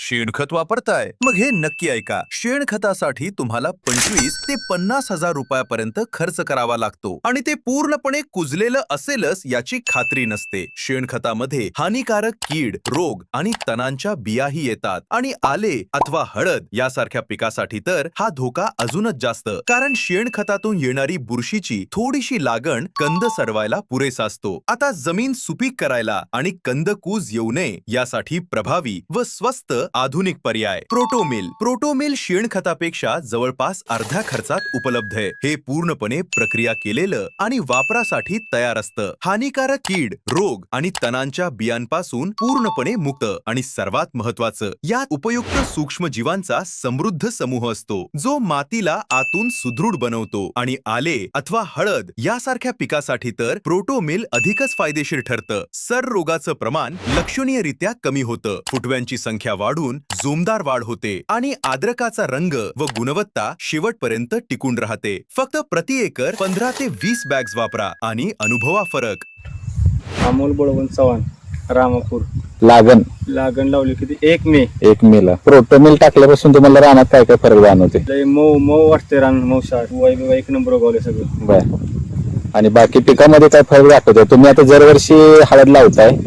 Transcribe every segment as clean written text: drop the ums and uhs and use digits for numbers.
शेणखत वापरताय मग हे नक्की ऐका. शेणखतासाठी तुम्हाला 25 ते 50 हजार रुपयापर्यंत खर्च करावा लागतो आणि ते पूर्णपणे कुजलेलं असेलच याची खात्री नसते. शेणखतामध्ये हानिकारक कीड, रोग आणि तणांच्या बियाही येतात आणि आले अथवा हळद यासारख्या पिकासाठी तर हा धोका अजूनच जास्त, कारण शेणखतातून येणारी बुरशीची थोडीशी लागण कंद सरवायला पुरेसा असतो. आता जमीन सुपीक करायला आणि कंदकूज येऊ नये यासाठी प्रभावी व स्वस्त आधुनिक पर्याय प्रोटोमिल. प्रोटोमिल शेणखतापेक्षा जवळपास अर्ध्या खर्चात उपलब्ध आहे. हे पूर्णपणे प्रक्रिया केलेलं आणि वापरासाठी तयार असतं. हानिकारक कीड, रोग आणि तणांच्या बियांपासून पूर्णपणे मुक्त आणि सर्वात महत्त्वाचं, यात उपयुक्त सूक्ष्म जीवांचा समृद्ध समूह असतो जो मातीला आतून सुदृढ बनवतो आणि आले अथवा हळद यासारख्या पिकासाठी तर प्रोटोमिल अधिकच फायदेशीर ठरतं. सर रोगाचं प्रमाण लक्षणीयरित्या कमी होतं, फुटव्यांची संख्या वाढून जोमदार वाढ होते आणि आद्रकाचा रंग व गुणवत्ता शेवटपर्यंत टिकून राहते. फक्त प्रति एकर 15 ते 20 बॅग्स वापरा आणि अनुभवा फरक. अमोल बळवंत चव्हाण, रामापूर. लागण लावली किती 1 मे. 1 मेला प्रोटोमिल टाकल्यापासून तुम्हाला रानात काय काय फरक जाणवते? लय मऊ मऊ वाटते रान, मऊसार वाई 1 नंबर उगवले सगळं. बर. आणि बाकी पिकामध्ये काय फरक वाटतोय? तुम्ही आता दरवर्षी हळद लावताय,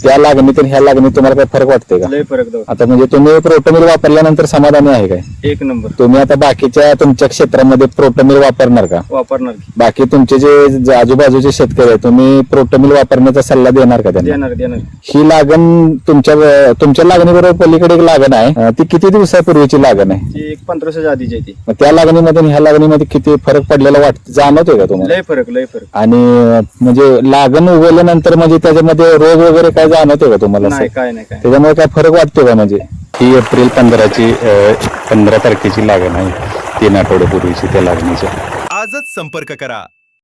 त्या लागणीत ह्या लागणीत तुम्हाला काय फरक वाटतोय का? लय फरक दाव. आता म्हणजे तुम्ही प्रोटोमिल वापरल्यानंतर समाधानी आहे काय? 1 नंबर. तुम्ही आता बाकीच्या तुमच्या क्षेत्रामध्ये प्रोटोमिल वापरणार का? वापरणार. बाकी तुमचे जे आजूबाजूचे शेतकरी आहेत, तुम्ही प्रोटोमिल वापरण्याचा सल्ला देणार का त्यांना? देणार. ही लागण तुमच्या लागणीबरोबर पलीकडे एक लागण आहे, ती किती दिवसापूर्वीची लागण आहे? ती 1 15 वर्षाच्या आधीची आहे ती. मग त्या लागणीमध्ये आणि ह्या लागणीमध्ये किती फरक पडलेला जाणवतोय का तुम्हाला? लय फरक. आणि म्हणजे लागण उगवल्यानंतर म्हणजे त्याच्यामध्ये रोग वगैरे काय जाणवतोय का तुम्हाला? नाही, काय नाही. त्याच्यामुळे काय फरक वाटतोय का? म्हणजे ही एप्रिल 15 तारखेची लागण आहे, 3 आठवड्यापूर्वीची त्या लागणीची. आजच संपर्क करा